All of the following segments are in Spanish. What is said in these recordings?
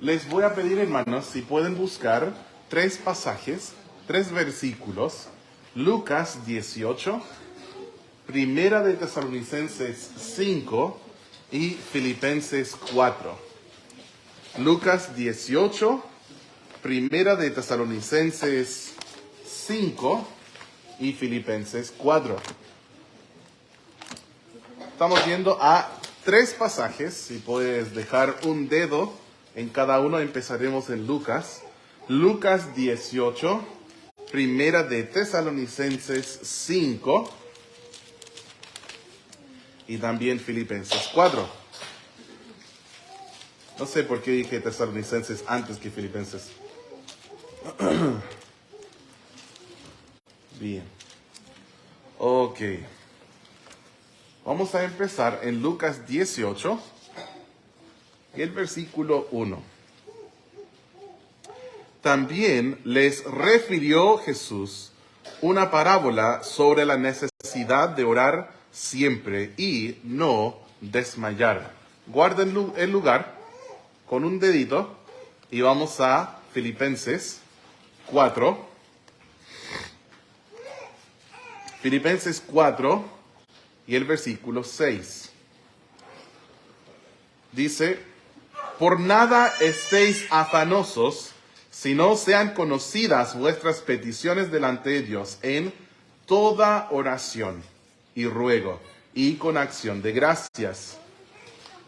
les voy a pedir, hermanos, si pueden buscar 3 pasajes, 3 versículos. Lucas 18, Primera de Tesalonicenses 5 y Filipenses 4. Lucas 18, Primera de Tesalonicenses 5 y Filipenses 4. Estamos viendo a 3 pasajes. Si puedes dejar un dedo en cada uno, empezaremos en Lucas. Lucas 18, Primera de Tesalonicenses 5 y también Filipenses 4. No sé por qué dije Tesalonicenses antes que Filipenses. Bien. Ok. Vamos a empezar en Lucas 18, el versículo 1. También les refirió Jesús una parábola sobre la necesidad de orar siempre y no desmayar. Guarden el lugar con un dedito y vamos a Filipenses 4. Filipenses 4 y el versículo 6. Dice: por nada estéis afanosos, sino sean conocidas vuestras peticiones delante de Dios en toda oración y ruego y con acción de gracias.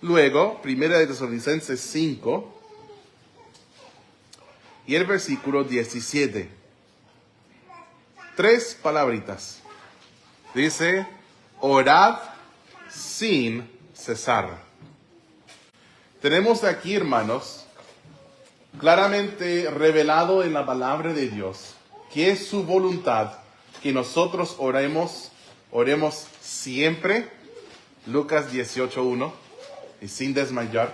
Luego, Primera de Tesalonicenses 5 y el versículo 17. 3 palabritas. Dice: orad sin cesar. Tenemos aquí, hermanos, claramente revelado en la palabra de Dios que es su voluntad que nosotros oremos siempre, Lucas 18:1, y sin desmayar.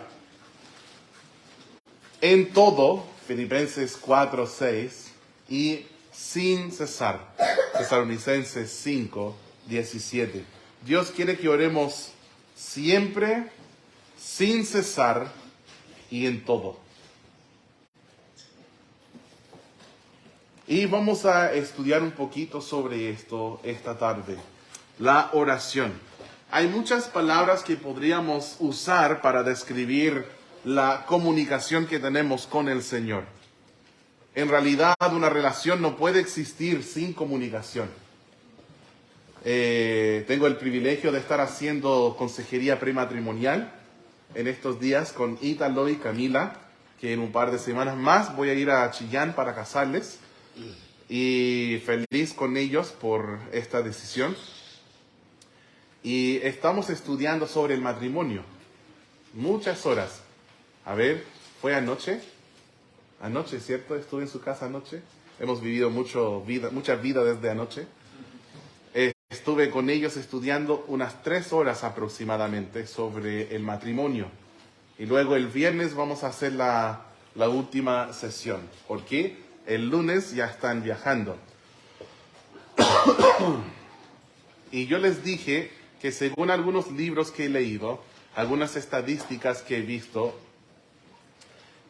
En todo, Filipenses 4:6, y sin cesar, Tesalonicenses 5:17. Dios quiere que oremos siempre, sin cesar y en todo. Y vamos a estudiar un poquito sobre esto esta tarde. La oración. Hay muchas palabras que podríamos usar para describir la comunicación que tenemos con el Señor. En realidad, una relación no puede existir sin comunicación. Tengo el privilegio de estar haciendo consejería prematrimonial en estos días con Ítalo y Camila, que en un par de semanas más voy a ir a Chillán para casarles. Y feliz con ellos por esta decisión. Y estamos estudiando sobre el matrimonio. Muchas horas. A ver, fue anoche. Anoche, ¿cierto? Estuve en su casa anoche. Hemos vivido mucha vida desde anoche. Estuve con ellos estudiando unas 3 horas aproximadamente sobre el matrimonio. Y luego el viernes vamos a hacer la última sesión. ¿Por qué? El lunes ya están viajando. Y yo les dije que según algunos libros que he leído, algunas estadísticas que he visto,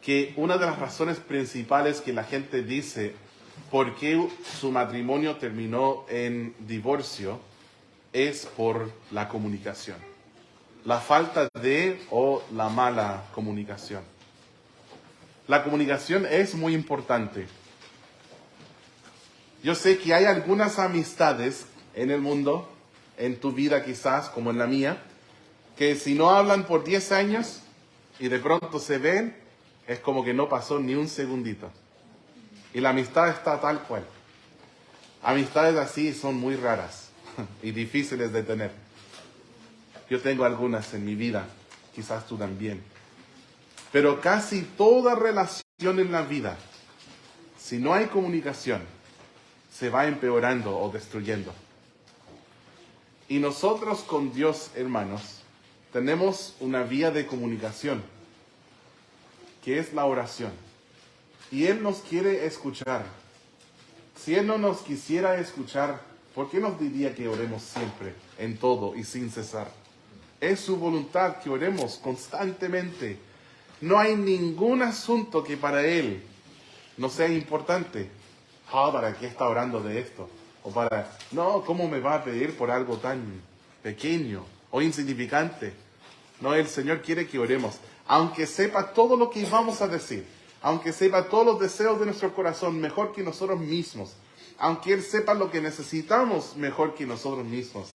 que una de las razones principales que la gente dice por qué su matrimonio terminó en divorcio es por la comunicación. La falta de o la mala comunicación. La comunicación es muy importante. Yo sé que hay algunas amistades en el mundo, en tu vida quizás, como en la mía, que si no hablan por 10 años y de pronto se ven, es como que no pasó ni un segundito. Y la amistad está tal cual. Amistades así son muy raras y difíciles de tener. Yo tengo algunas en mi vida, quizás tú también. Pero casi toda relación en la vida, si no hay comunicación, se va empeorando o destruyendo. Y nosotros con Dios, hermanos, tenemos una vía de comunicación, que es la oración. Y Él nos quiere escuchar. Si Él no nos quisiera escuchar, ¿por qué nos diría que oremos siempre, en todo y sin cesar? Es su voluntad que oremos constantemente. No hay ningún asunto que para Él no sea importante. ¿Para qué está orando de esto? No, ¿cómo me va a pedir por algo tan pequeño o insignificante? No, el Señor quiere que oremos. Aunque sepa todo lo que vamos a decir, aunque sepa todos los deseos de nuestro corazón mejor que nosotros mismos, aunque Él sepa lo que necesitamos mejor que nosotros mismos,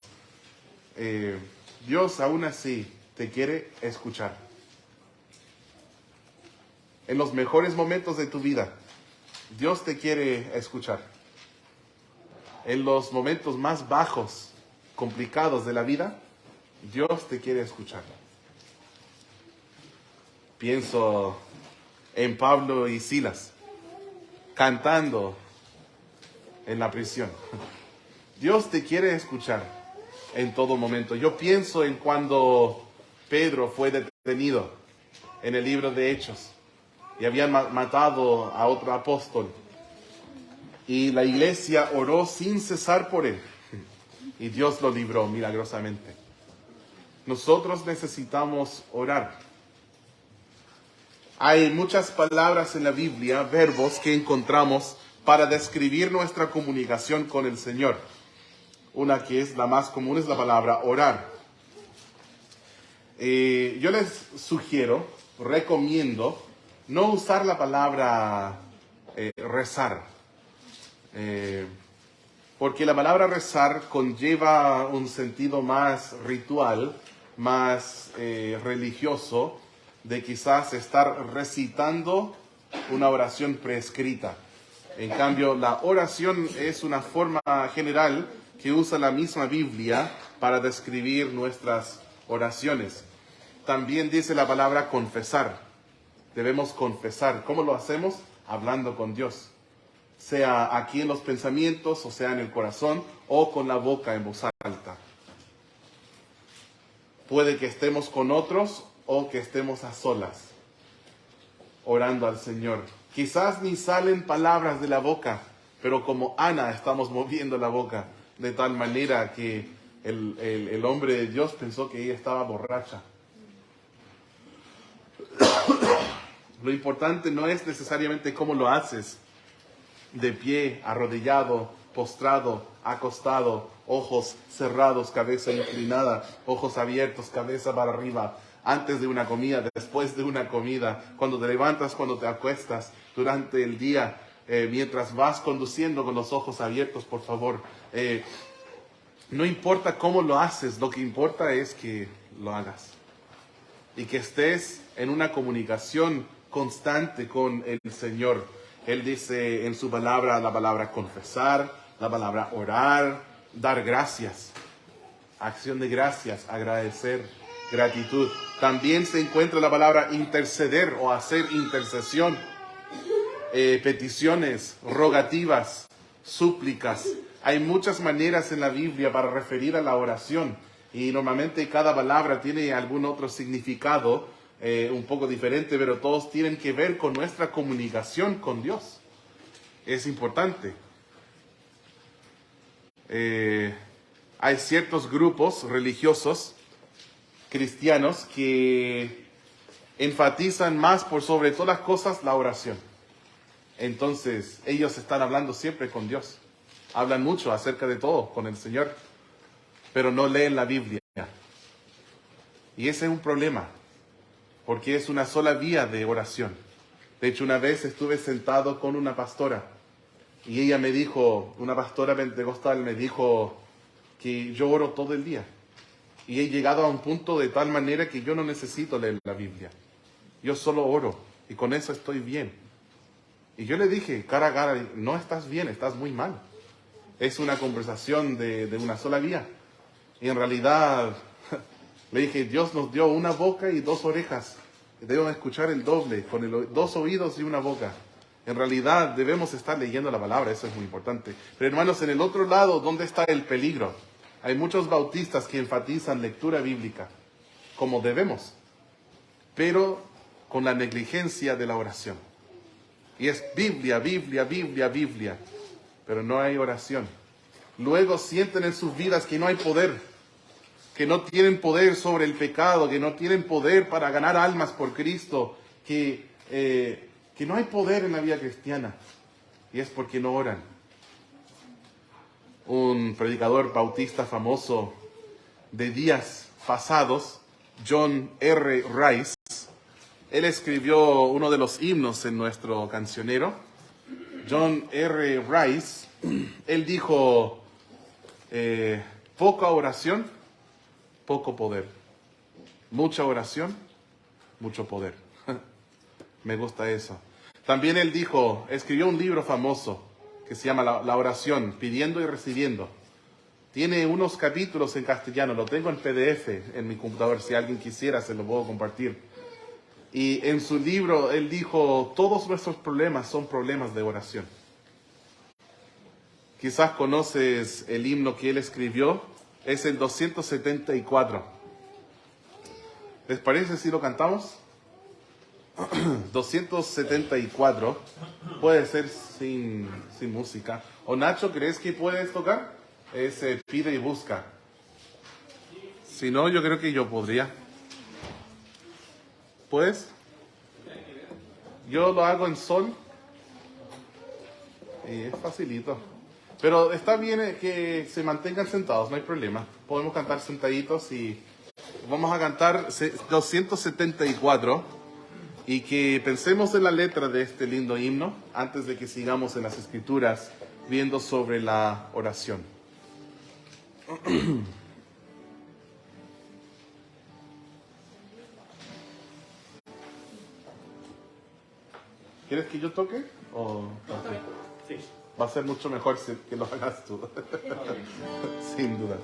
Dios aún así te quiere escuchar. En los mejores momentos de tu vida, Dios te quiere escuchar. En los momentos más bajos, complicados de la vida, Dios te quiere escuchar. Pienso en Pablo y Silas cantando en la prisión. Dios te quiere escuchar en todo momento. Yo pienso en cuando Pedro fue detenido en el libro de Hechos y habían matado a otro apóstol. Y la iglesia oró sin cesar por él. Y Dios lo libró milagrosamente. Nosotros necesitamos orar. Hay muchas palabras en la Biblia, verbos que encontramos para describir nuestra comunicación con el Señor. Una que es la más común es la palabra orar. Yo les recomiendo no usar la palabra rezar. Porque la palabra rezar conlleva un sentido más ritual, más religioso, de quizás estar recitando una oración prescrita. En cambio, la oración es una forma general que usa la misma Biblia para describir nuestras oraciones. También dice la palabra confesar. Debemos confesar. ¿Cómo lo hacemos? Hablando con Dios. Sea aquí en los pensamientos, o sea en el corazón, o con la boca en voz alta. Puede que estemos con otros o que estemos a solas, orando al Señor. Quizás ni salen palabras de la boca, pero como Ana estamos moviendo la boca, de tal manera que el hombre de Dios pensó que ella estaba borracha. Lo importante no es necesariamente cómo lo haces, de pie, arrodillado, postrado, acostado, ojos cerrados, cabeza inclinada, ojos abiertos, cabeza para arriba, antes de una comida, después de una comida, cuando te levantas, cuando te acuestas, durante el día, mientras vas conduciendo con los ojos abiertos, por favor. No importa cómo lo haces, lo que importa es que lo hagas. Y que estés en una comunicación constante con el Señor. Él dice en su palabra, la palabra confesar, la palabra orar, dar gracias, acción de gracias, agradecer, gratitud. También se encuentra la palabra interceder o hacer intercesión, peticiones, rogativas, súplicas. Hay muchas maneras en la Biblia para referir a la oración y normalmente cada palabra tiene algún otro significado un poco diferente, pero todos tienen que ver con nuestra comunicación con Dios. Es importante. Hay ciertos grupos religiosos cristianos que enfatizan más por sobre todas las cosas la oración. Entonces, ellos están hablando siempre con Dios. Hablan mucho acerca de todo con el Señor, pero no leen la Biblia. Y ese es un problema, porque es una sola vía de oración. De hecho, una vez estuve sentado con una pastora y ella me dijo, una pastora pentecostal me dijo que yo oro todo el día. Y he llegado a un punto de tal manera que yo no necesito leer la Biblia. Yo solo oro y con eso estoy bien. Y yo le dije, cara a cara, no estás bien, estás muy mal. Es una conversación de una sola vía. Y en realidad le dije, Dios nos dio una boca y dos orejas. Debemos escuchar el doble, con dos oídos y una boca. En realidad debemos estar leyendo la palabra, eso es muy importante. Pero hermanos, en el otro lado, ¿dónde está el peligro? Hay muchos bautistas que enfatizan lectura bíblica, como debemos, pero con la negligencia de la oración. Y es Biblia, Biblia, Biblia, Biblia, pero no hay oración. Luego sienten en sus vidas que no hay poder, que no tienen poder sobre el pecado, que no tienen poder para ganar almas por Cristo, que no hay poder en la vida cristiana, y es porque no oran. Un predicador bautista famoso de días pasados, John R. Rice, él escribió uno de los himnos en nuestro cancionero. John R. Rice, él dijo, poca oración, poco poder. Mucha oración, mucho poder. Me gusta eso. También él dijo, escribió un libro famoso que se llama La oración, pidiendo y recibiendo. Tiene unos capítulos en castellano, lo tengo en PDF en mi computador, si alguien quisiera se lo puedo compartir. Y en su libro él dijo, todos nuestros problemas son problemas de oración. Quizás conoces el himno que él escribió, es el 274. ¿Les parece si lo cantamos? 274, puede ser sin música. O Nacho, ¿crees que puedes tocar? Es Pide y Busca. Si no, yo creo que yo podría. ¿Puedes? Yo lo hago en sol. Y es facilito. Pero está bien que se mantengan sentados, no hay problema. Podemos cantar sentaditos y vamos a cantar 274 y que pensemos en la letra de este lindo himno antes de que sigamos en las escrituras viendo sobre la oración. ¿Quieres que yo toque? ¿O okay? Sí. Va a ser mucho mejor que lo hagas tú. Sin duda.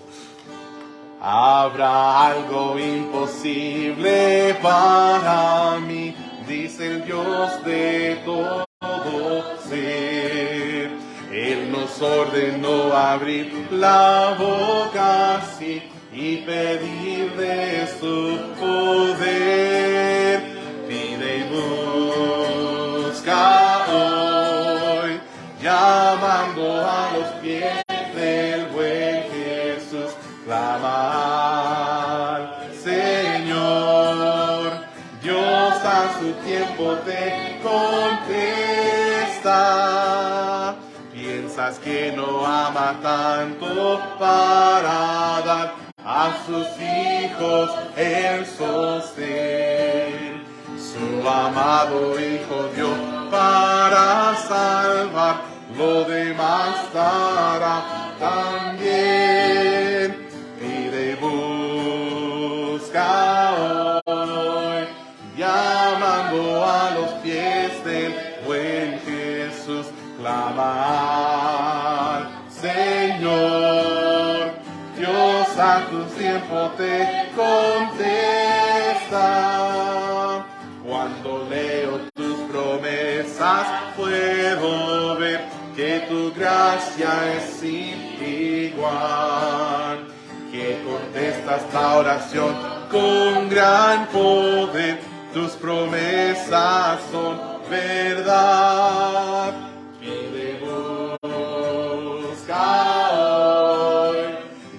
Habrá algo imposible para mí, dice el Dios de todo ser. Él nos ordenó abrir la boca así y pedir de su poder. Pide y busca hoy, llamando a los pies del buen Jesús, clamar, Señor, Dios a su tiempo te contesta. Piensas que no ama tanto para dar a sus hijos el sostén. Su amado Hijo dio para salvar, lo demás dará también. Pide y busca hoy, llamando a los pies del buen Jesús, clamar, Señor, Dios a tu tiempo te contesta. Cuando leo tus promesas puedo ver que tu gracia es sin igual, que contestas la oración con gran poder, tus promesas son verdad. Pide, busca hoy,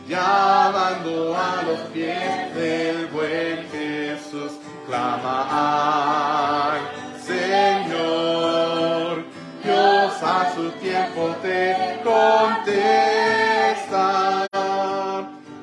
llamando a los pies del buen Jesús, clamar, Señor, Dios a su tiempo te contesta.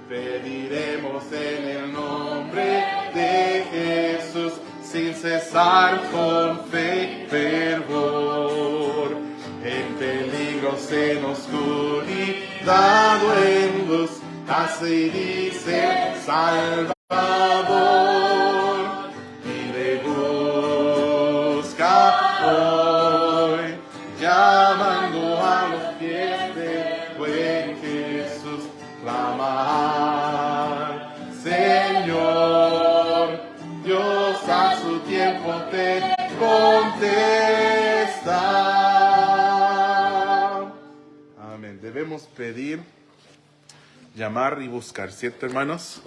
Pediremos en el nombre de Jesús, sin cesar con fe y fervor. En peligros, en oscuridad o en luz, hace y dice Salvador. Pide, busca hoy, llamando a los pies del buen Jesús, clamar, Señor, Dios a su tiempo te contesta. Amén. Debemos pedir, llamar y buscar, ¿cierto, hermanos?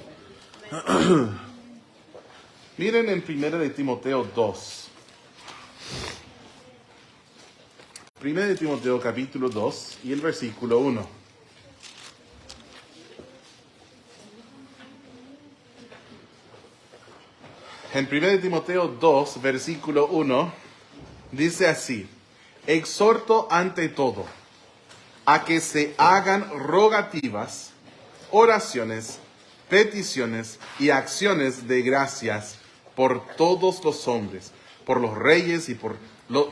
Miren en 1 de Timoteo 2. 1 de Timoteo capítulo 2 y el versículo 1. En 1 Timoteo 2, versículo 1, dice así: exhorto ante todo a que se hagan rogativas, oraciones, peticiones y acciones de gracias por todos los hombres, por los reyes y por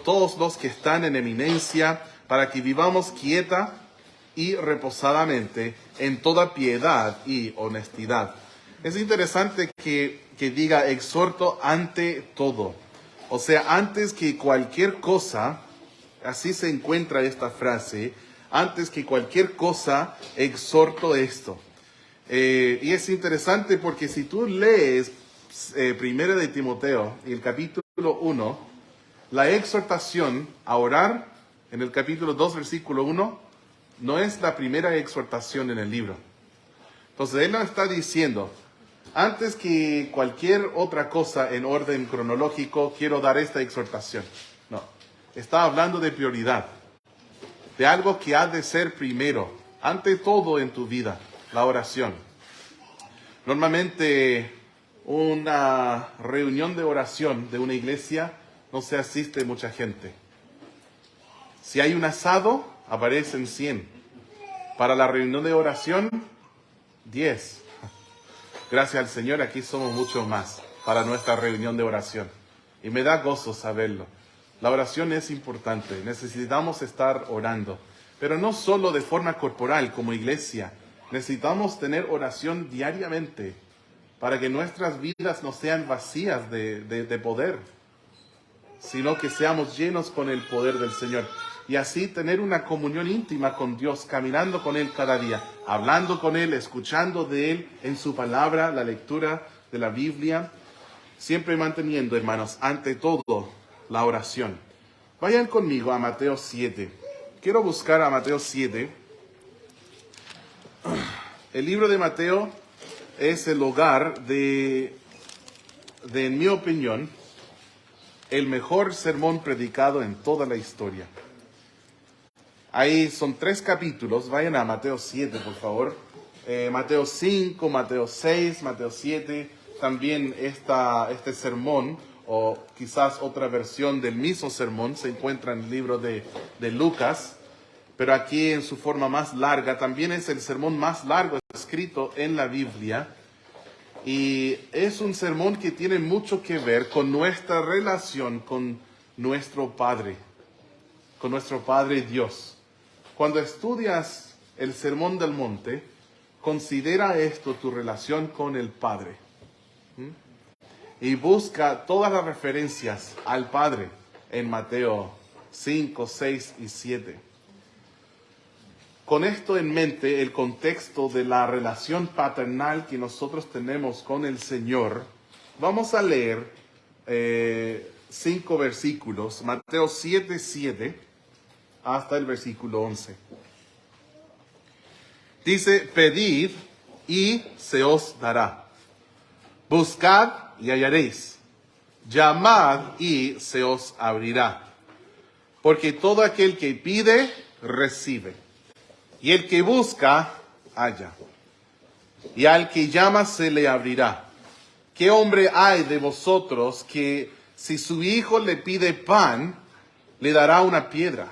todos los que están en eminencia, para que vivamos quieta y reposadamente en toda piedad y honestidad. Es interesante que diga exhorto ante todo. O sea, antes que cualquier cosa, así se encuentra esta frase, antes que cualquier cosa, exhorto esto. Y es interesante porque si tú lees Primera de Timoteo, y el capítulo 1, la exhortación a orar en el capítulo 2, versículo 1, no es la primera exhortación en el libro. Entonces él no está diciendo, antes que cualquier otra cosa en orden cronológico, quiero dar esta exhortación. No, está hablando de prioridad, de algo que ha de ser primero, ante todo en tu vida, la oración. Normalmente una reunión de oración de una iglesia no se asiste mucha gente. Si hay un asado, aparecen 100. Para la reunión de oración, 10. Gracias al Señor, aquí somos muchos más para nuestra reunión de oración. Y me da gozo saberlo. La oración es importante, necesitamos estar orando. Pero no solo de forma corporal como iglesia, necesitamos tener oración diariamente para que nuestras vidas no sean vacías de poder, sino que seamos llenos con el poder del Señor. Y así tener una comunión íntima con Dios, caminando con Él cada día, hablando con Él, escuchando de Él en su palabra, la lectura de la Biblia, siempre manteniendo, hermanos, ante todo, la oración. Vayan conmigo a Mateo 7. Quiero buscar a Mateo 7. El libro de Mateo es el hogar de, en mi opinión, el mejor sermón predicado en toda la historia. Ahí son 3 capítulos, vayan a Mateo 7, por favor. Mateo 5, Mateo 6, Mateo 7, también este sermón, o quizás otra versión del mismo sermón, se encuentra en el libro de Lucas, pero aquí en su forma más larga, también es el sermón más largo escrito en la Biblia, y es un sermón que tiene mucho que ver con nuestra relación con nuestro Padre Dios. Cuando estudias el Sermón del Monte, considera esto tu relación con el Padre. Y busca todas las referencias al Padre en Mateo 5, 6 y 7. Con esto en mente, el contexto de la relación paternal que nosotros tenemos con el Señor, vamos a leer 5 versículos, Mateo 7, 7, hasta el versículo 11. Dice, pedid y se os dará. Buscad y hallaréis. Llamad y se os abrirá. Porque todo aquel que pide, recibe. Y el que busca, halla. Y al que llama se le abrirá. ¿Qué hombre hay de vosotros que si su hijo le pide pan, le dará una piedra?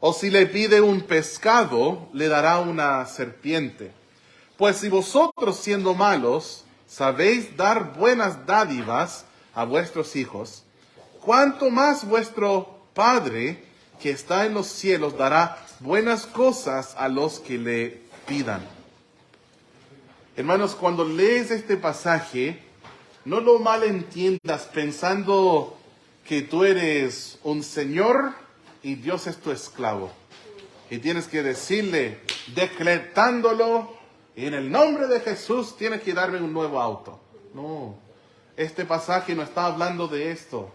O si le pide un pescado, le dará una serpiente. Pues si vosotros, siendo malos, sabéis dar buenas dádivas a vuestros hijos, ¿cuánto más vuestro Padre que está en los cielos dará buenas cosas a los que le pidan? Hermanos, cuando lees este pasaje, no lo malentiendas pensando que tú eres un señor y Dios es tu esclavo. Y tienes que decirle, decretándolo, en el nombre de Jesús tienes que darme un nuevo auto. No, este pasaje no está hablando de esto.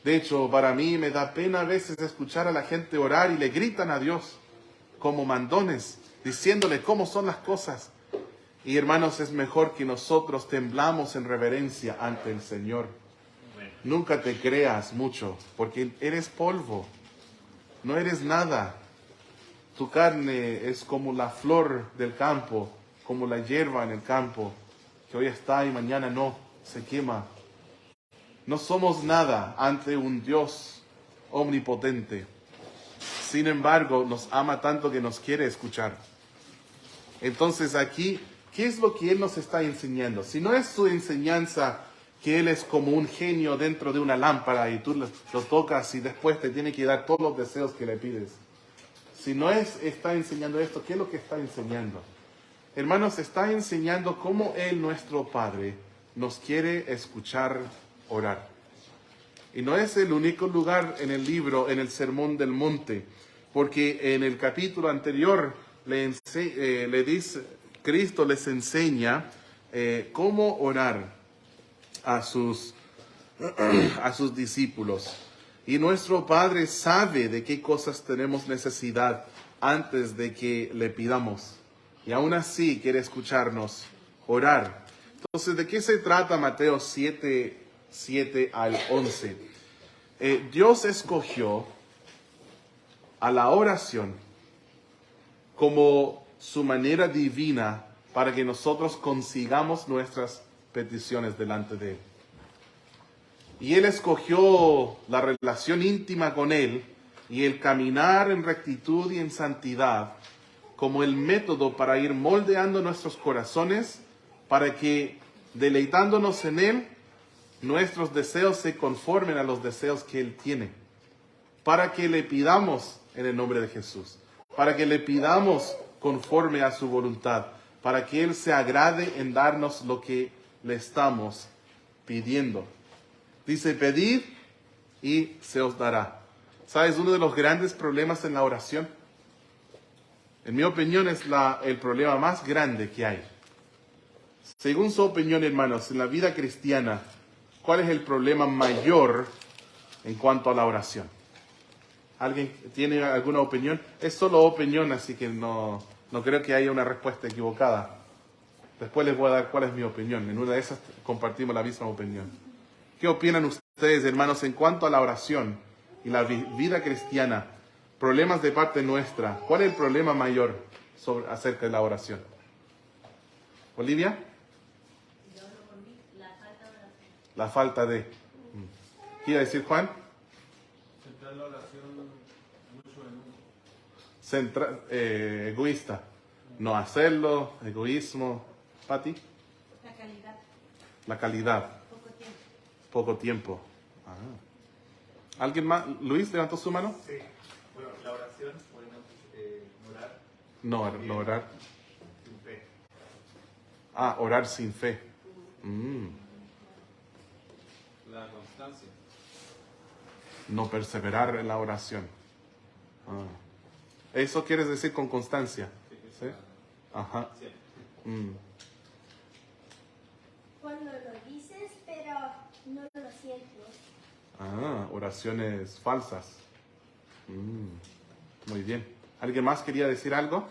De hecho, para mí me da pena a veces escuchar a la gente orar y le gritan a Dios como mandones, diciéndole cómo son las cosas. Y hermanos, es mejor que nosotros temblamos en reverencia ante el Señor. Nunca te creas mucho, porque eres polvo. No eres nada. Tu carne es como la flor del campo, como la hierba en el campo, que hoy está y mañana no. se quema. No somos nada ante un Dios omnipotente. Sin embargo, nos ama tanto que nos quiere escuchar. Entonces aquí, ¿qué es lo que Él nos está enseñando? Si no es su enseñanza que Él es como un genio dentro de una lámpara y tú lo tocas y después te tiene que dar todos los deseos que le pides. Si no está enseñando esto, ¿qué es lo que está enseñando? Hermanos, está enseñando cómo Él, nuestro Padre, nos quiere escuchar orar. Y no es el único lugar en el libro, en el Sermón del Monte, porque en el capítulo anterior Cristo les enseña cómo orar a sus discípulos. Y nuestro Padre sabe de qué cosas tenemos necesidad antes de que le pidamos. Y aún así quiere escucharnos orar. Entonces, ¿de qué se trata Mateo 7 al 11? Dios escogió a la oración como su manera divina para que nosotros consigamos nuestras peticiones delante de Él. Y Él escogió la relación íntima con Él y el caminar en rectitud y en santidad como el método para ir moldeando nuestros corazones para que, deleitándonos en Él, nuestros deseos se conformen a los deseos que Él tiene. Para que le pidamos en el nombre de Jesús. Para que le pidamos conforme a su voluntad. Para que Él se agrade en darnos lo que le estamos pidiendo. Dice, pedid y se os dará. ¿Sabes? Uno de los grandes problemas en la oración, en mi opinión, es el problema más grande que hay. Según su opinión, hermanos, en la vida cristiana, ¿cuál es el problema mayor en cuanto a la oración? ¿Alguien tiene alguna opinión? Es solo opinión, así que no creo que haya una respuesta equivocada. Después les voy a dar cuál es mi opinión. En una de esas compartimos la misma opinión. ¿Qué opinan ustedes, hermanos, en cuanto a la oración y la vida cristiana? Problemas de parte nuestra. ¿Cuál es el problema mayor acerca de la oración? ¿Olivia? La falta de. ¿Qué iba a decir Juan? Centrar la oración mucho en uno. Egoísta. No hacerlo, egoísmo. ¿Pati? La calidad. La calidad. Poco tiempo. Poco tiempo. ¿Alguien más? ¿Luis levantó su mano? Sí. Bueno, la oración, podemos orar. No orar. Sin fe. Orar sin fe. La constancia. No perseverar en la oración. ¿Eso quieres decir con constancia? ¿Sí? Ajá. Sí. Cuando lo dices, pero no lo sientes. Oraciones falsas. Muy bien. ¿Alguien más quería decir algo?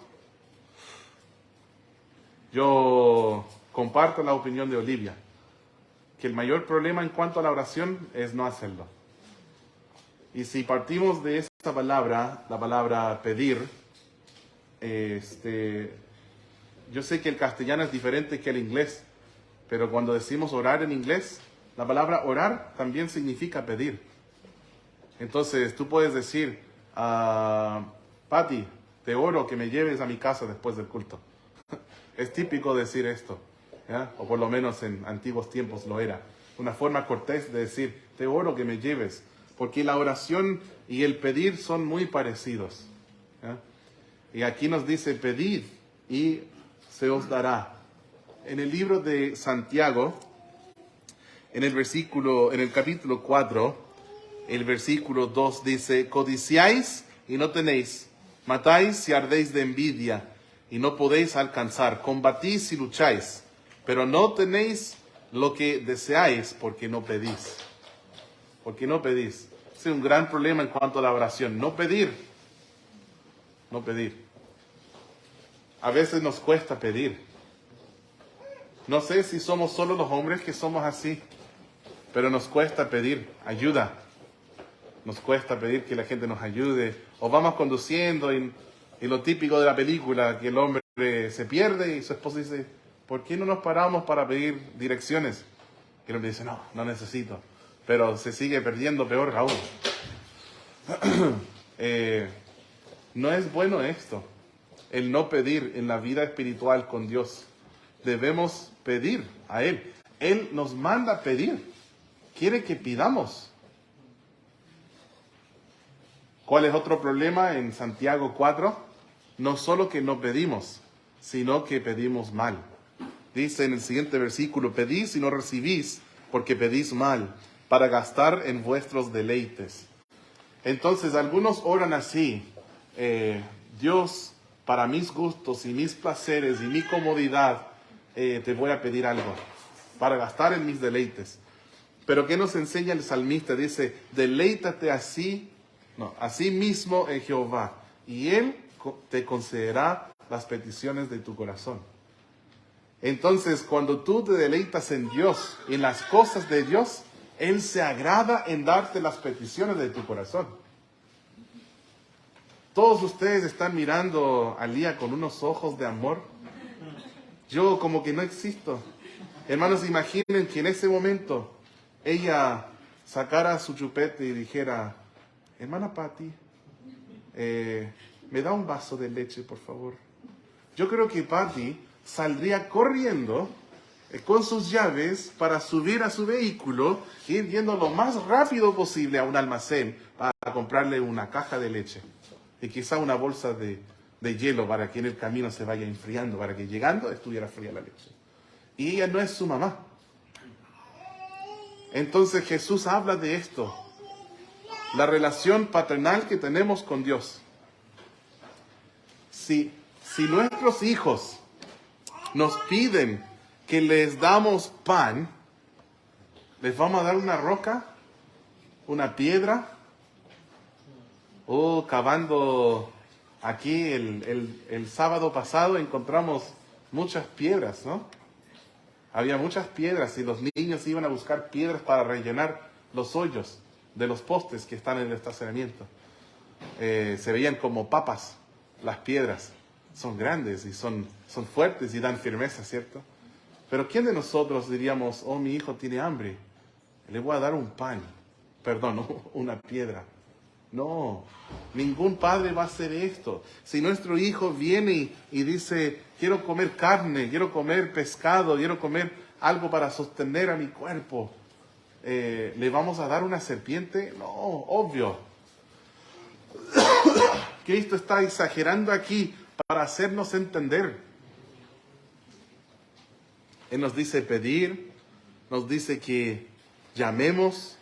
Yo comparto la opinión de Olivia, que el mayor problema en cuanto a la oración es no hacerlo. Y si partimos de esta palabra, la palabra pedir, yo sé que el castellano es diferente que el inglés, pero cuando decimos orar en inglés, la palabra orar también significa pedir. Entonces tú puedes decir, Patti, te oro que me lleves a mi casa después del culto. Es típico decir esto, ¿ya? O por lo menos en antiguos tiempos lo era. Una forma cortés de decir, te oro que me lleves. Porque la oración y el pedir son muy parecidos, ¿ya? Y aquí nos dice, pedid y se os dará. En el libro de Santiago, en el capítulo 4, el versículo 2 dice, codiciáis y no tenéis, matáis y ardéis de envidia y no podéis alcanzar, combatís y lucháis, pero no tenéis lo que deseáis porque no pedís. Porque no pedís. Ese es un gran problema en cuanto a la oración. No pedir. No pedir. A veces nos cuesta pedir. No sé si somos solo los hombres que somos así, pero nos cuesta pedir ayuda. Nos cuesta pedir que la gente nos ayude. O vamos conduciendo y lo típico de la película, que el hombre se pierde y su esposa dice, ¿por qué no nos paramos para pedir direcciones? Y el hombre dice, no, no necesito. Pero se sigue perdiendo peor aún. No es bueno esto, el no pedir en la vida espiritual con Dios. Debemos pedir a Él. Él nos manda a pedir. Quiere que pidamos. ¿Cuál es otro problema en Santiago 4? No solo que no pedimos, sino que pedimos mal. Dice en el siguiente versículo, pedís y no recibís, porque pedís mal, para gastar en vuestros deleites. Entonces algunos oran así, Dios, para mis gustos y mis placeres y mi comodidad, te voy a pedir algo, para gastar en mis deleites. Pero ¿qué nos enseña el salmista? Dice, deleítate así mismo en Jehová, y Él te concederá las peticiones de tu corazón. Entonces, cuando tú te deleitas en Dios, en las cosas de Dios, Él se agrada en darte las peticiones de tu corazón. Todos ustedes están mirando a Lía con unos ojos de amor. Yo como que no existo. Hermanos, imaginen que en ese momento ella sacara su chupete y dijera, hermana Patti, ¿me da un vaso de leche, por favor? Yo creo que Patti saldría corriendo con sus llaves para subir a su vehículo y ir yendo lo más rápido posible a un almacén para comprarle una caja de leche y quizá una bolsa de hielo para que en el camino se vaya enfriando, para que llegando estuviera fría la leche. Y ella no es su mamá. Entonces Jesús habla de esto, la relación paternal que tenemos con Dios. Si nuestros hijos nos piden que les damos pan, ¿les vamos a dar una roca? ¿Una piedra? Cavando aquí el sábado pasado encontramos muchas piedras, ¿no? Había muchas piedras y los niños iban a buscar piedras para rellenar los hoyos de los postes que están en el estacionamiento. Se veían como papas las piedras. Son grandes y son fuertes y dan firmeza, ¿cierto? Pero ¿quién de nosotros diríamos, oh, mi hijo tiene hambre, le voy a dar un pan? Perdón, una piedra. No, ningún padre va a hacer esto. Si nuestro hijo viene y dice, quiero comer carne, quiero comer pescado, quiero comer algo para sostener a mi cuerpo, ¿le vamos a dar una serpiente? No, obvio. Cristo está exagerando aquí para hacernos entender. Él nos dice pedir, nos dice que llamemos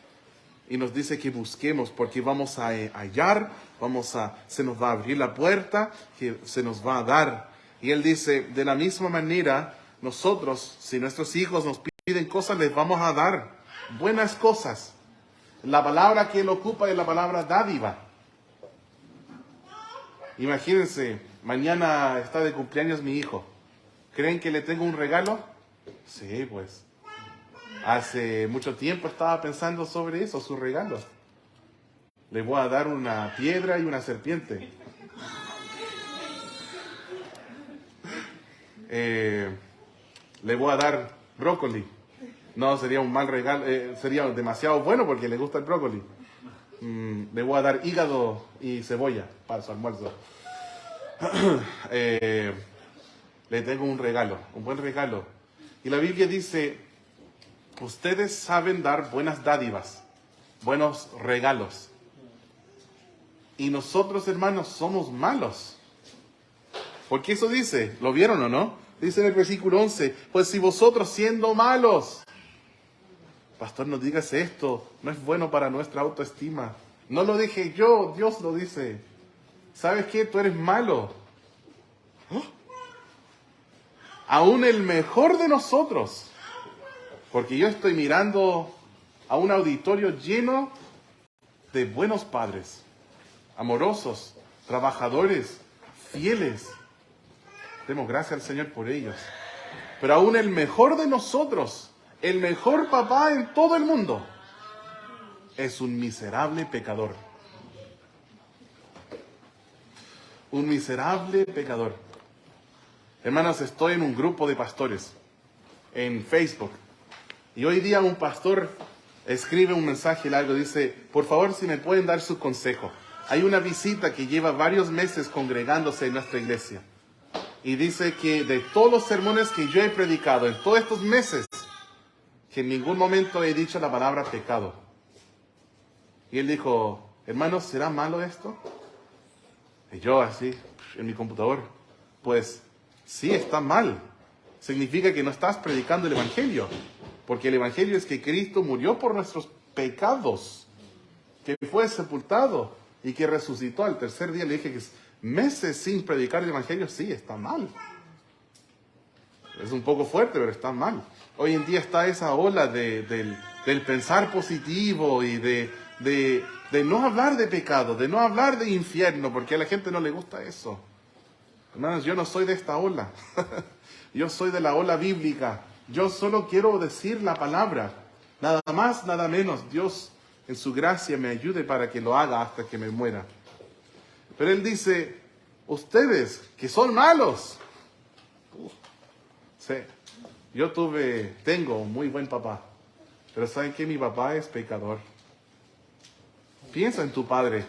y nos dice que busquemos, porque vamos a hallar, se nos va a abrir la puerta, que se nos va a dar. Y Él dice, de la misma manera, nosotros, si nuestros hijos nos piden cosas, les vamos a dar buenas cosas. La palabra que Él ocupa es la palabra dádiva. Imagínense, mañana está de cumpleaños mi hijo. ¿Creen que le tengo un regalo? Sí, pues. Hace mucho tiempo estaba pensando sobre eso, su regalo. Le voy a dar una piedra y una serpiente. Le voy a dar brócoli. No, sería un mal regalo, sería demasiado bueno porque le gusta el brócoli. Le voy a dar hígado y cebolla para su almuerzo. Le tengo un regalo, un buen regalo. Y la Biblia dice, ustedes saben dar buenas dádivas, buenos regalos. Y nosotros, hermanos, somos malos. Porque eso dice, ¿lo vieron o no? Dice en el versículo 11, pues si vosotros siendo malos, pastor, no digas esto, no es bueno para nuestra autoestima. No lo dije yo, Dios lo dice. ¿Sabes qué? Tú eres malo. ¿Oh? Aún el mejor de nosotros, porque yo estoy mirando a un auditorio lleno de buenos padres, amorosos, trabajadores, fieles. Demos gracias al Señor por ellos. Pero aún el mejor de nosotros, el mejor papá en todo el mundo, es un miserable pecador. Un miserable pecador. Hermanos, estoy en un grupo de pastores en Facebook. Y hoy día un pastor escribe un mensaje largo, dice, por favor, si me pueden dar su consejo. Hay una visita que lleva varios meses congregándose en nuestra iglesia. Y dice que de todos los sermones que yo he predicado en todos estos meses, que en ningún momento he dicho la palabra pecado. Y él dijo, hermanos, ¿será malo esto? Y yo así, en mi computador, pues sí, está mal. Significa que no estás predicando el Evangelio. Porque el Evangelio es que Cristo murió por nuestros pecados, que fue sepultado y que resucitó al tercer día. Le dije que meses sin predicar el Evangelio, sí, está mal. Es un poco fuerte, pero está mal. Hoy en día está esa ola del pensar positivo y de no hablar de pecado, de no hablar de infierno, porque a la gente no le gusta eso. Hermanos, yo no soy de esta ola. Yo soy de la ola bíblica. Yo solo quiero decir la palabra. Nada más, nada menos. Dios en su gracia me ayude para que lo haga hasta que me muera. Pero él dice, ustedes que son malos. Sí, yo tengo un muy buen papá. Pero ¿saben qué? Mi papá es pecador. Piensa en tu padre.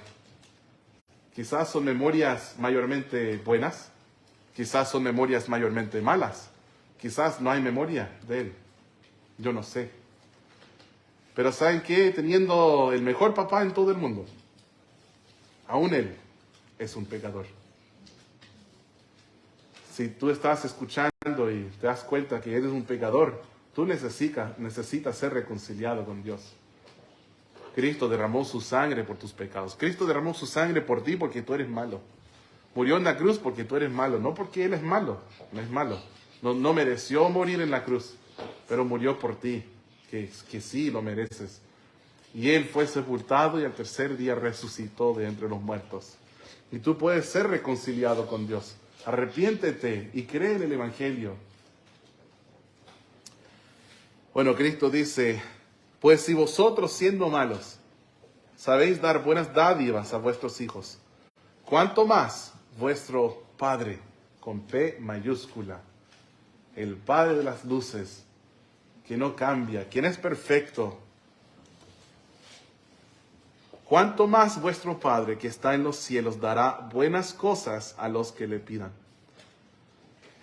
Quizás son memorias mayormente buenas. Quizás son memorias mayormente malas. Quizás no hay memoria de él. Yo no sé. Pero ¿saben qué? Teniendo el mejor papá en todo el mundo, aún él es un pecador. Si tú estás escuchando y te das cuenta que eres un pecador, tú necesitas ser reconciliado con Dios. Cristo derramó su sangre por tus pecados. Cristo derramó su sangre por ti porque tú eres malo. Murió en la cruz porque tú eres malo, no porque Él es malo. No es malo. No mereció morir en la cruz, pero murió por ti, que sí lo mereces. Y Él fue sepultado y al tercer día resucitó de entre los muertos. Y tú puedes ser reconciliado con Dios. Arrepiéntete y cree en el Evangelio. Bueno, Cristo dice, pues si vosotros siendo malos sabéis dar buenas dádivas a vuestros hijos, ¿cuánto más vuestro Padre, con P mayúscula, el Padre de las luces, que no cambia, quien es perfecto, cuánto más vuestro Padre que está en los cielos dará buenas cosas a los que le pidan?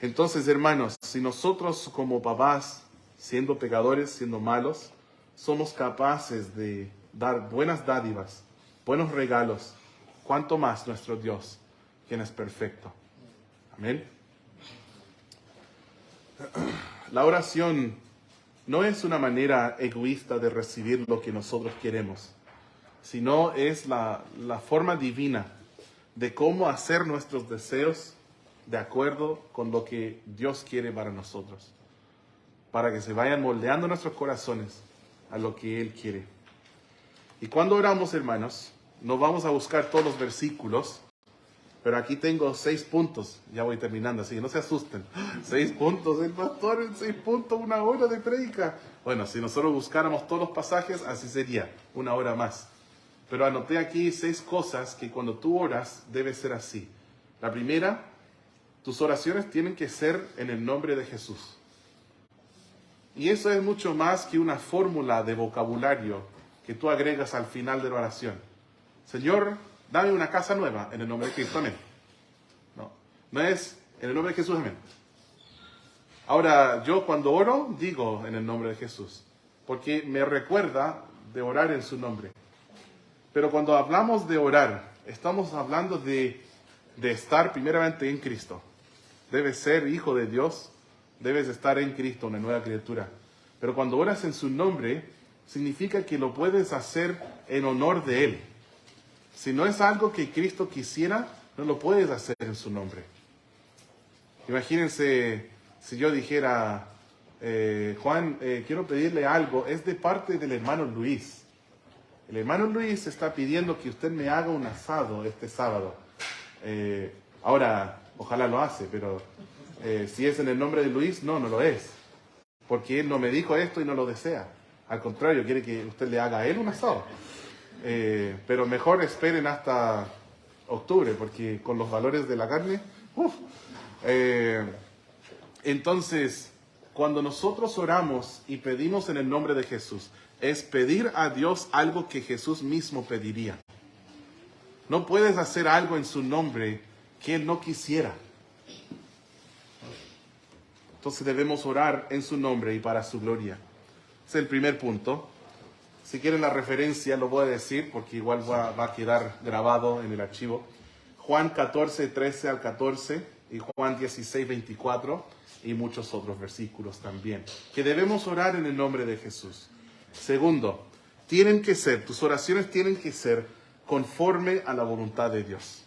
Entonces, hermanos, si nosotros como papás, siendo pecadores, siendo malos, somos capaces de dar buenas dádivas, buenos regalos, cuánto más nuestro Dios, quien es perfecto. Amén. La oración no es una manera egoísta de recibir lo que nosotros queremos, sino es la forma divina de cómo hacer nuestros deseos de acuerdo con lo que Dios quiere para nosotros, para que se vayan moldeando nuestros corazones a lo que Él quiere. Y cuando oramos, hermanos, no vamos a buscar todos los versículos, pero aquí tengo 6 puntos, ya voy terminando, así que no se asusten. 6 puntos, el pastor en 6 puntos, 1 hora de prédica. Bueno, si nosotros buscáramos todos los pasajes, así sería, 1 hora más. Pero anoté aquí 6 cosas que cuando tú oras debe ser así. La primera, tus oraciones tienen que ser en el nombre de Jesús. Y eso es mucho más que una fórmula de vocabulario que tú agregas al final de la oración. Señor, dame una casa nueva en el nombre de Cristo, amén. No es en el nombre de Jesús, amén. Ahora, yo cuando oro, digo en el nombre de Jesús, porque me recuerda de orar en su nombre. Pero cuando hablamos de orar, estamos hablando de estar primeramente en Cristo. Debes ser hijo de Dios, debes estar en Cristo, una nueva criatura. Pero cuando oras en su nombre, significa que lo puedes hacer en honor de Él. Si no es algo que Cristo quisiera, no lo puedes hacer en su nombre. Imagínense si yo dijera, Juan, quiero pedirle algo, es de parte del hermano Luis. El hermano Luis está pidiendo que usted me haga un asado este sábado. Ahora, ojalá lo hace, pero si es en el nombre de Luis, no lo es. Porque él no me dijo esto y no lo desea. Al contrario, quiere que usted le haga a él un asado. Pero mejor esperen hasta octubre, porque con los valores de la carne, entonces, cuando nosotros oramos y pedimos en el nombre de Jesús, es pedir a Dios algo que Jesús mismo pediría. No puedes hacer algo en su nombre que Él no quisiera. Entonces debemos orar en su nombre y para su gloria. Ese es el primer punto. Si quieren la referencia lo voy a decir porque igual va a quedar grabado en el archivo. Juan 14, 13 al 14 y Juan 16, 24 y muchos otros versículos también. Que debemos orar en el nombre de Jesús. Segundo, tus oraciones tienen que ser conforme a la voluntad de Dios.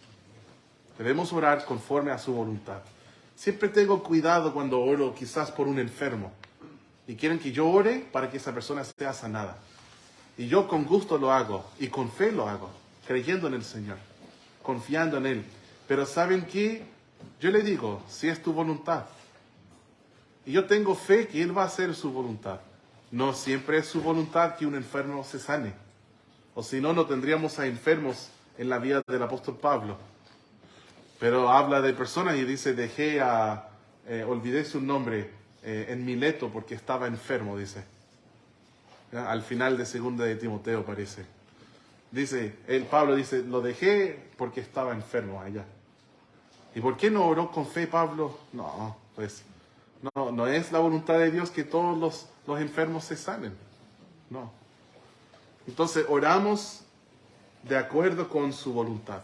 Debemos orar conforme a su voluntad. Siempre tengo cuidado cuando oro quizás por un enfermo y quieren que yo ore para que esa persona sea sanada. Y yo con gusto lo hago y con fe lo hago, creyendo en el Señor, confiando en Él. Pero ¿saben qué? Yo le digo, si es tu voluntad. Y yo tengo fe que Él va a hacer su voluntad. No siempre es su voluntad que un enfermo se sane. O si no, no tendríamos a enfermos en la vida del apóstol Pablo. Pero habla de personas y dice, olvidé su nombre en Mileto porque estaba enfermo, dice. ¿Ya? Al final de 2 de Timoteo parece. Pablo dice, lo dejé porque estaba enfermo allá. ¿Y por qué no oró con fe Pablo? No, pues no es la voluntad de Dios que todos los enfermos se sanen. No. Entonces oramos de acuerdo con su voluntad.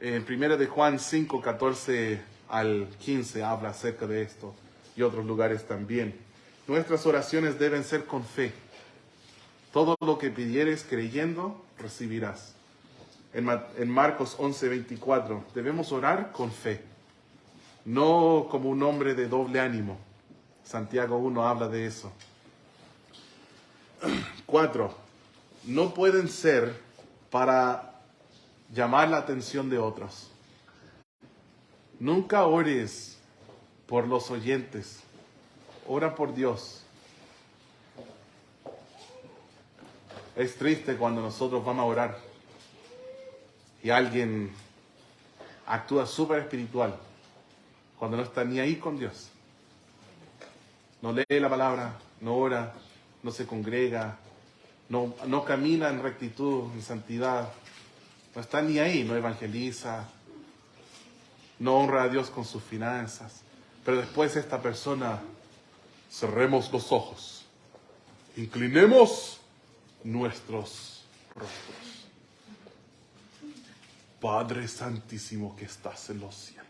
En 1 de Juan 5, 14 al 15 habla acerca de esto y otros lugares también. Nuestras oraciones deben ser con fe. Todo lo que pidieres creyendo, recibirás. En Marcos 11, 24, debemos orar con fe, no como un hombre de doble ánimo. Santiago 1 habla de eso. 4. No pueden ser para llamar la atención de otros. Nunca ores por los oyentes. Ora por Dios. Es triste cuando nosotros vamos a orar y alguien actúa súper espiritual cuando no está ni ahí con Dios. No lee la palabra, no ora, no se congrega, no camina en rectitud, en santidad. No está ni ahí, no evangeliza, no honra a Dios con sus finanzas. Pero después esta persona, cerremos los ojos, inclinemos nuestros rostros. Padre Santísimo que estás en los cielos,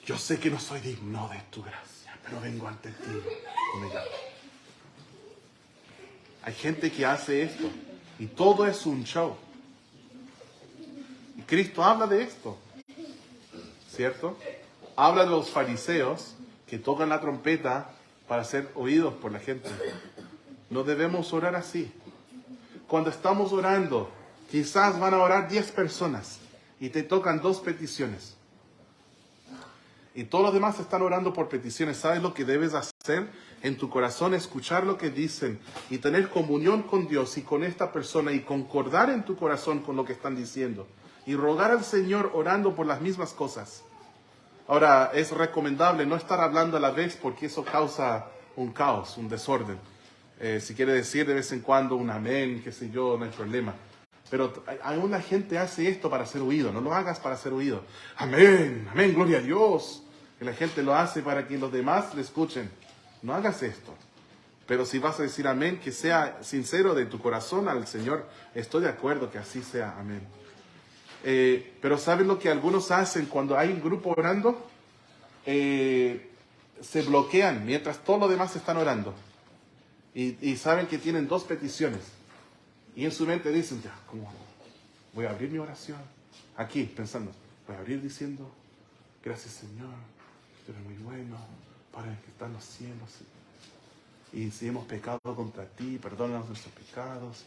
yo sé que no soy digno de tu gracia, pero vengo ante ti humillado. Hay gente que hace esto y todo es un show. Y Cristo habla de esto, ¿cierto? Habla de los fariseos que tocan la trompeta para ser oídos por la gente. No debemos orar así. Cuando estamos orando, quizás van a orar 10 personas y te tocan 2 peticiones. Y todos los demás están orando por peticiones. ¿Sabes lo que debes hacer en tu corazón? Escuchar lo que dicen y tener comunión con Dios y con esta persona y concordar en tu corazón con lo que están diciendo. Y rogar al Señor orando por las mismas cosas. Ahora, es recomendable no estar hablando a la vez porque eso causa un caos, un desorden. Si quiere decir de vez en cuando un amén, qué sé yo, no hay problema. Pero aún la gente hace esto para ser oído. No lo hagas para ser oído. Amén, amén, gloria a Dios. Que la gente lo hace para que los demás le escuchen. No hagas esto. Pero si vas a decir amén, que sea sincero de tu corazón al Señor. Estoy de acuerdo que así sea, amén. Pero ¿saben lo que algunos hacen cuando hay un grupo orando? Se bloquean mientras todos los demás están orando. Y saben que tienen 2 peticiones. Y en su mente dicen, ya, ¿cómo voy a abrir mi oración? Aquí, pensando, voy a abrir diciendo, gracias Señor, tú eres muy bueno, Padre que está en los cielos. Y si hemos pecado contra ti, perdónanos nuestros pecados.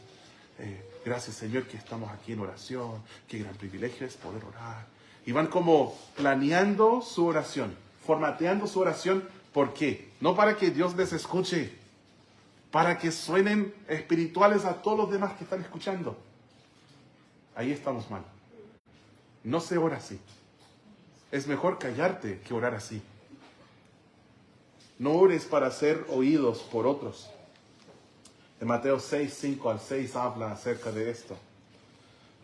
Gracias Señor que estamos aquí en oración. Qué gran privilegio es poder orar. Y van como planeando su oración, formateando su oración. ¿Por qué? No para que Dios les escuche, para que suenen espirituales a todos los demás que están escuchando. Ahí estamos mal. No se ora así. Es mejor callarte que orar así. No ores para ser oídos por otros. En Mateo 6, 5 al 6 habla acerca de esto.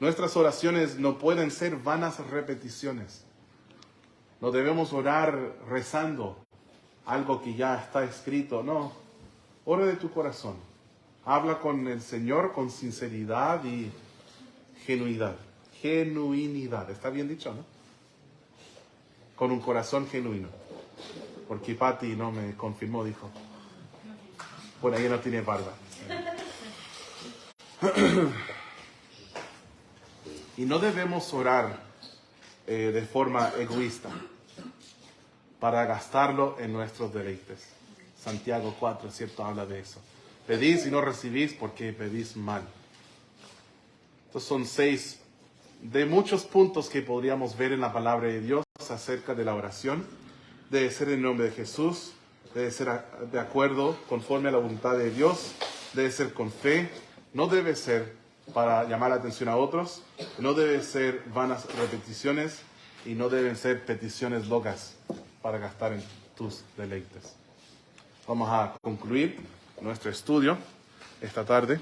Nuestras oraciones no pueden ser vanas repeticiones. No debemos orar rezando algo que ya está escrito. No, ora de tu corazón. Habla con el Señor con sinceridad y genuinidad. Genuinidad, está bien dicho, ¿no? Con un corazón genuino. Porque Patti no me confirmó, dijo. Bueno, ella no tiene barba. Y no debemos orar de forma egoísta para gastarlo en nuestros deleites. Santiago 4, ¿cierto? Habla de eso. Pedís y no recibís porque pedís mal. Estos son 6 de muchos puntos que podríamos ver en la palabra de Dios acerca de la oración. Debe ser en el nombre de Jesús, debe ser de acuerdo, conforme a la voluntad de Dios, debe ser con fe, no debe ser para llamar la atención a otros, no debe ser vanas repeticiones y no deben ser peticiones locas para gastar en tus deleites. Vamos a concluir nuestro estudio esta tarde.